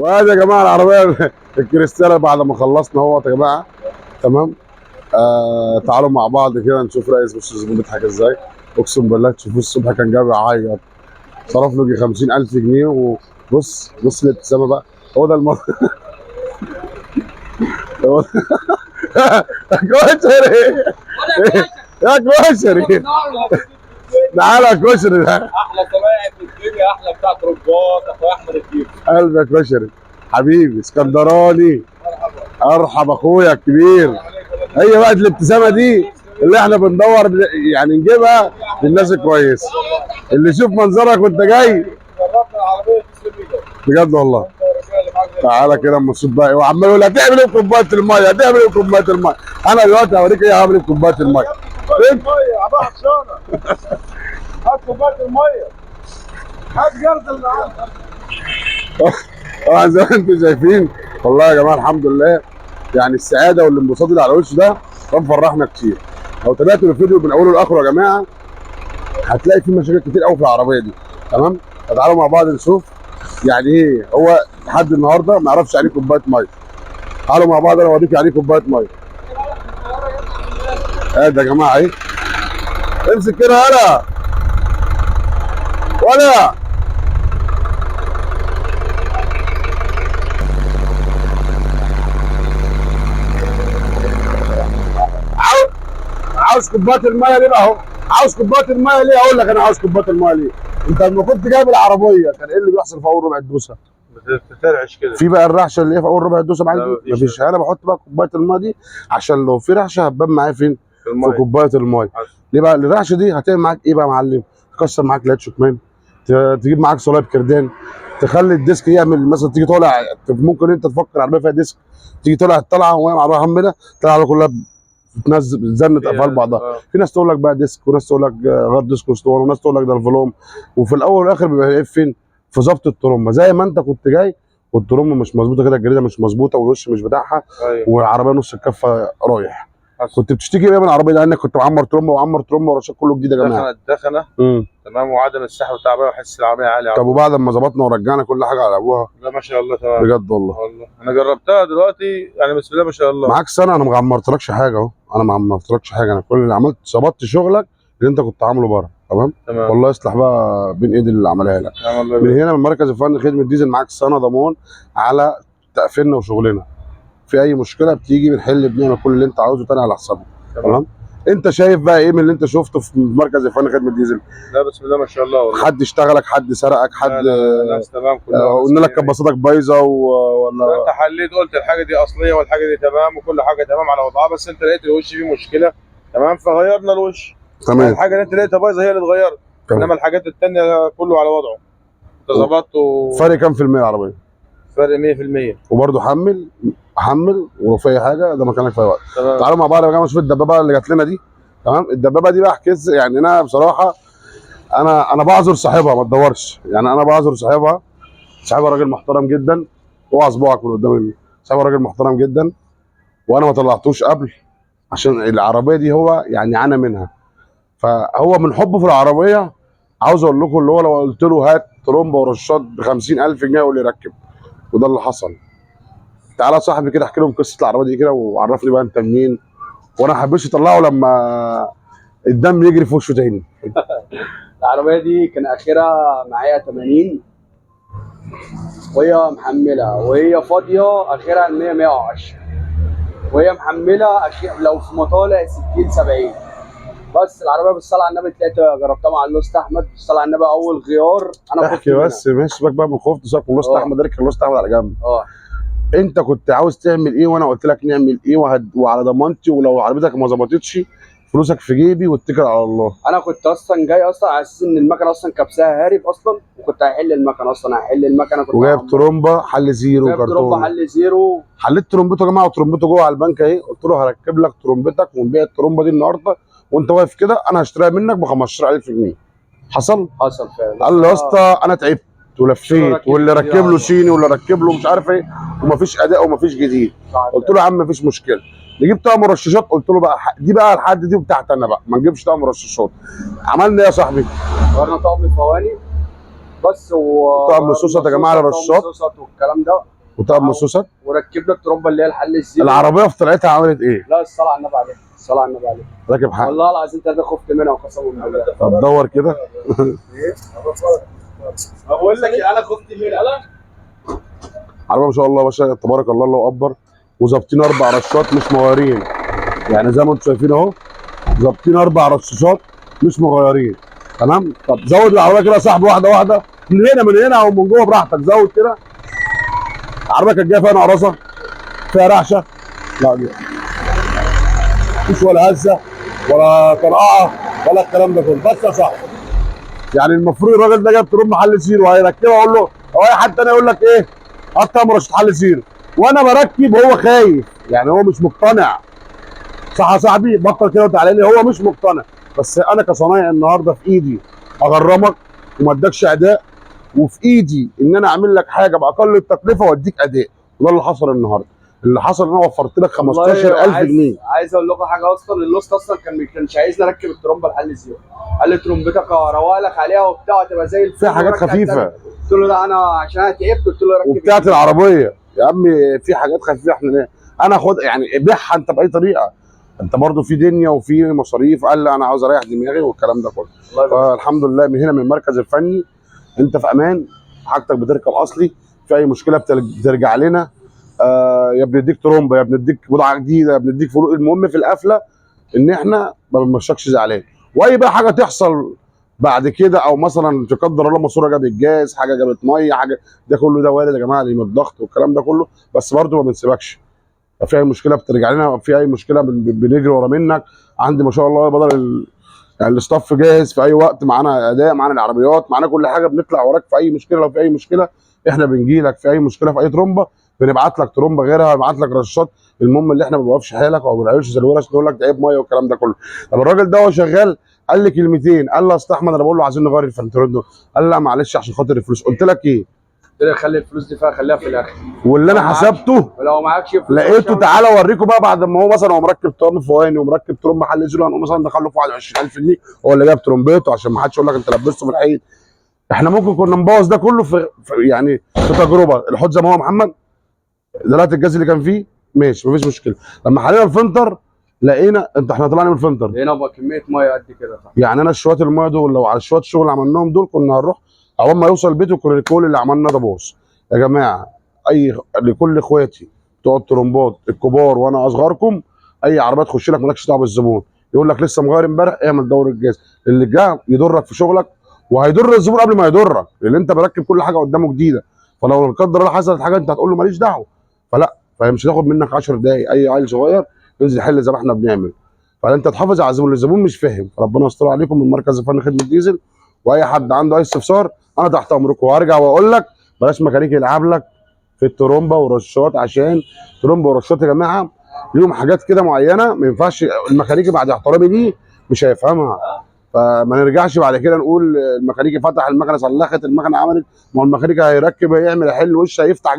وادي يا جماعه العربيه الكريستاله بعد ما خلصنا اهوت يا جماعه. تمام. تعالوا مع بعض كده نشوف رئيس بص الزبون بيضحك ازاي. اقسم بالله تشوفوه الصبح كان جاي بيعيط، صرف له يجي 50,000 جنيه. وبص بص الابتسامه بقى. هو ده الموضوع. هو ده. كشري يا كشري، تعالى يا كشري. احلى سماعه في الدنيا، احلى بتاع تربات اخويا احمد الكبير. قلبي يا كشري حبيبي اسكندراني. ارحب اخويا الكبير. هي بقى الابتسامه دي اللي احنا بندور يعني نجيبها للناس الكويسه اللي يشوف منظرك وانت جاي. جربنا العربيه تسلم ايدك بجد والله. تعالى كده اما نشوف بقى. وعمال يقول هتعمل ايه بكوبايه الميه، هتعمل ايه بكوبايه الميه. انا دلوقتي هوريك ايه هعمل ايه بكوبايه الميه. الميه عباره عطشانه. هات كوبايه الميه، هات جرد اللي عندك. طبعا زي ما انتم شايفين والله يا جماعه الحمد لله، يعني السعاده والانبساط اللي على وشه ده كان فرحنا كتير. لو تابعتوا الفيديو من اوله لاخره يا جماعه هتلاقي فيه مشاكل كتير قوي في العربيه دي. تمام. فتعالوا مع بعض نشوف يعني ايه هو لحد النهارده ما يعرفش يعني كوبايه ميه. تعالوا مع بعض انا اوريك يعني ايه كوبايه ميه. ادي يا جماعه اهي. امسك كده يالا ولا عاوز كوبايه الميه ليه بقى اهو. عاوز كوبايه الميه ليه؟ اقول لك انا عاوز كوبايه الميه ليه. انت لما كنت جايب العربيه كان ايه اللي بيحصل في اول ربع الدوسه؟ بتترعش كده. في بقى الرعشه اللي هي في اول ربع الدوسه معاك لا، دي؟ مفيش. انا بحط بقى كوبايه الميه دي عشان لو في رعشه هتبان معايا فين؟ في كوبايه الميه. ليه بقى؟ الرعشه دي هتعمل معاك ايه بقى يا معلم؟ تكسر معاك لات شكمان، تجيب معاك صلايب كردان، تخلي الديسك يعمل مثلا تيجي طالع. ممكن انت تفكر العربيه فيها ديسك، تيجي طالع الطلعه وهي مع محمله تطلع كلها بتنزل زنت قفال بعضها. في ناس تقول لك بقى ديسك، وناس تقول لك غير ديسك واسطوانه، وناس تقول لك ده الفلوم. وفي الاول والاخر بيبقى ايه فين؟ في ظبط الترومبه. زي ما انت كنت جاي والترومبه مش مظبوطه كده، الجريده مش مظبوطه والوش مش بتاعها. أيوة. والعربيه نص الكفه رايح. كنت بتشتكي ايه من العربيه دي؟ انك كنت معمر ترومبه وعمر ترومبه ورشاق كله جديد يا جماعه. دخنه تمام، وعدم السحب بتاع العربيه وحس العربيه عاليه. طب وبعد ما ظبطنا ورجعنا كل حاجه على ابوها؟ لا ما شاء الله تمام. بجد والله. والله انا جربتها دلوقتي يعني بسم الله ما شاء الله. معاك سنه انا ما عمرتلكش حاجه اهو. انا ما عمرتلكش حاجه. انا كل اللي عملت ظبطت شغلك اللي انت كنت عامله بره. تمام. والله يصلح بقى بين ايدي اللي عملها لك. من هنا من مركز الفني خدمه ديزل معاك سنه ضمان على تقفيلنا وشغلنا. في اي مشكله بتيجي بنحل بنعمل كل اللي انت عاوزه تاني على حسابنا. تمام. انت شايف بقى ايه من اللي انت شفته في مركز الفني خدمه ديزل؟ لا بسم الله ما شاء الله والله. حد اشتغلك؟ حد سرقك؟ حد الناس تمام كلها؟ قلنا لك كبساتك بايظه ولا انت حليت قلت الحاجه دي اصليه والحاجه دي تمام وكل حاجه تمام على وضعها، بس انت لقيت الوش فيه مشكله تمام فغيرنا الوش. تمام. الحاجه اللي انت لقيتها بايظه هي اللي اتغيرت، انما الحاجات الثانيه كله على وضعه. انت ظبطت فرق كام في المية العربيه؟ فرق 100%. وبرده حمل ولو في اي حاجه ده مكانك في اي وقت. تعالوا مع بعض يا جماعه نشوف الدبابه اللي جات لنا دي. تمام. الدبابه دي بقى احكي يعني انا بصراحه انا بعذر صاحبها ما تدورش. يعني انا بعذر صاحبها راجل محترم جدا. اوعى صباعك من قدام. صاحبها راجل محترم جدا وانا ما طلعتوش قبل عشان العربيه دي هو يعني عانى منها. فهو من حبه في العربيه عاوز اقول لكم اللي هو لو قلت له هات ترومبه ورشاط ب 50,000 جنيه يقول لي ركب. وده اللي حصل. تعالى يا صاحبي كده احكي لهم قصه العربيه دي كده وعرفني بقى انت منين. وانا ما حبيتش اطلعه لما الدم يجري في وشه تاني. العربيه دي كان اخرها معايا 80 وهي محمله، وهي فاضيه اخرها 100 110، وهي محمله لو في مطالع 60 70. بس العربيه بالصلاه على النبي طلعت جربتها مع اللوست احمد بالصلاه على النبي اول غيار. انا احكي بس ماشي سيبك بقى من خوف تسيبك من اللوست احمد. اركن اللوست احمد على جنب. انت كنت عاوز تعمل ايه وانا قلت لك نعمل ايه وعلى ضمانتي، ولو عربيتك ما ظبطتش فلوسك في جيبي واتكل على الله. انا كنت اصلا جاي اصلا على اساس ان المكنه اصلا كبسها هارب اصلا، وكنت هحل المكنه اصلا كنت وجايب ترومبه حل زيرو جايب كرتون. ترومبه حل زيرو. حليت ترومبته يا جماعه وترومبته جوه على البنك اهي. قلت له هركب لك ترومبتك ونبيع الترومبه دي النهارده وانت واقف كده انا هشتريها منك ب 15,000 جنيه. حصل فعلا. قال لي يا اسطى انا تعبت ولفيت واللي ركب له صيني واللي ركب له مش عارف ايه ومفيش اداء ومفيش جديد. قلت له يا عم مفيش مشكله نجيب طقم مرششات. قلت له بقى دي بقى الحد دي بتاعتي انا بقى ما نجيبش طقم مرششات. عملنا ايه يا صاحبي؟ غيرنا طقم فواني بس طقم صوصات يا جماعه للرشاشات والكلام ده. وطقم مسوسات. وركبنا الترومبه اللي هي الحل الزيرو. العربيه في طلعتها عملت ايه؟ لا الصلاه على النبي عليه، الصلاه على النبي عليه. راكب حق. والله العظيم ثلاثه خفت منها وقسما بالله. طب دور كده. بقول لك انا خفت منها. عربيه ما شاء الله يا باشا، تبارك الله، الله اكبر. وظابطين 4 رشات مش مغيرين، يعني زي ما انتم شايفين اهو، ظابطين 4 رشاشات مش مغيرين. تمام. طب زود العربيه كده يا صاحبي، واحده واحده، من هنا او من جوه براحتك، زود كده. العربيه كانت جايه فيها نقرصه، فيها رعشه؟ لا دي مفيش ولا هزه ولا طرقعه ولا الكلام ده كله. بس يا صاحبي يعني المفروض الراجل ده جاب تروم محل زيرو وهيركبها، اقول له او اي حد تاني يقول لك ايه؟ حط مرشد حل زيرو، وانا بركب هو خايف، يعني هو مش مقتنع. صح يا صاحبي؟ بطل كده وتعالى لي، هو مش مقتنع. بس انا كصنايعي النهارده في ايدي اغرمك وما ادكش اداء، وفي ايدي ان انا اعمل لك حاجه باقل التكلفه واديك اداء. وده اللي حصل النهارده. اللي حصل ان انا وفرت لك 15000 جنيه. عايز اقول لكم حاجه، اصلا اللوست اصلا كانش عايزني اركب الترومبه الحل زيرو. قال لي ترومبتك هروق لك عليها وبتاع هتبقى زي الفل. فيها حاجات خفيفه. قلت له لا انا عشان انا تعبت، قلت له ركب وبتاعت العربيه يا عمي في حاجات خفيفه، احنا ليه؟ انا خد يعني بيعها انت باي طريقه. انت برضو في دنيا وفي مصاريف. قال لي انا عاوز اريح دماغي والكلام ده كله. فالحمد لله من هنا من المركز الفني انت في امان، حاجتك بتركب اصلي. في اي مشكله بترجع لنا. يا بنديك ترومبه، يا بنديك بضاعه جديده، يا بنديك فلوس. المهم في القفله ان احنا ما بنمشكش زعلان. واي بقى حاجه تحصل بعد كده، او مثلا لا قدر الله ماسوره جابت جاز، حاجه جابت ميه، حاجه، ده كله ده وارد يا جماعه، اللي من الضغط والكلام ده كله. بس برضه ما بنسيبكش. في اي مشكله بترجع لنا، في اي مشكله بنجري ورا منك. عندي ما شاء الله بدل يعني الاستاف جاهز في اي وقت، معانا اداء، معانا العربيات، معانا كل حاجه. بنطلع وراك في اي مشكله. لو في اي مشكله احنا بنجي لك، في اي مشكله في اي ترومبه بنبعت لك ترومبه غيرها، بنبعت لك رشاشات. المهم اللي احنا ما بنوقفش حالك او ما بنعملش زي الورش نقول لك ده عيب ميه والكلام ده كله. طب الراجل ده وهو شغال قال لي كلمتين، قال لي يا استاذ احمد انا بقول له عايزين نغير الفلترات. قال لا معلش عشان خاطر الفلوس. قلت لك ايه؟ قلت له خلي الفلوس دي فيها، خليها في الاخر. واللي انا حسبته ولو معكش فلوس لقيته. تعالى اوريكم بقى بعد ما هو مثلا هو مركب طقم فواني ومركب ترومب محل زيرو، هنقوم مثلا ندخله في 21000 جنيه. هو اللي جاب ترومبته عشان ما حدش يقول لك انت لبسته في الحقيقه. احنا ممكن كنا نبوظ ده كله في يعني في تجربه. الحوض زي ما هو محمد دلوقتي، الجاز اللي كان فيه ماشي مفيش مشكله. لما حلينا الفلتر لقينا احنا طلعنا من الفلتر لقينا بقى كميه ميه قد كده. يعني انا شويه الميه دول لو على شويه الشغل اللي عملناهم دول كنا هنروح اول ما يوصل البيت وكل اللي عملناه ده باظ. يا جماعه لكل اخواتي بتوع الترومبات الكبار وانا اصغركم، اي عربيه تخش لك مالكش دعوه بالزبون. يقول لك لسه مغير امبارح، اعمل دور الجاز اللي جه يضرك في شغلك، وهيضر الزبون قبل ما يضرك، لان انت بركب كل حاجه قدامه جديده. فلو لا قدر الله حصلت حاجه انت هتقول له ماليش دعوه. فلا، فهي مش هتاخد منك 10 دقائق. اي عيل صغير ينزل يحل زي ما احنا بنعمل. فانت تحافظ على الزبون. الزبون مش فاهم. ربنا يستر عليكم. من مركز الفني خدمه ديزل، واي حد عنده اي استفسار انا تحت امركم. وهرجع واقول لك بلاش ميكانيكي يلعب لك في الترومبه ورشات، عشان ترومبه ورشات يا جماعه ليهم حاجات كده معينه ما ينفعش الميكانيكي بعد احترامي ليه مش هيفهمها. فما نرجعش بعد كده نقول الميكانيكي فتح المكنه صلخت المكنه عملت. ما هو الميكانيكي هيركب هيعمل يحل وش هيفتح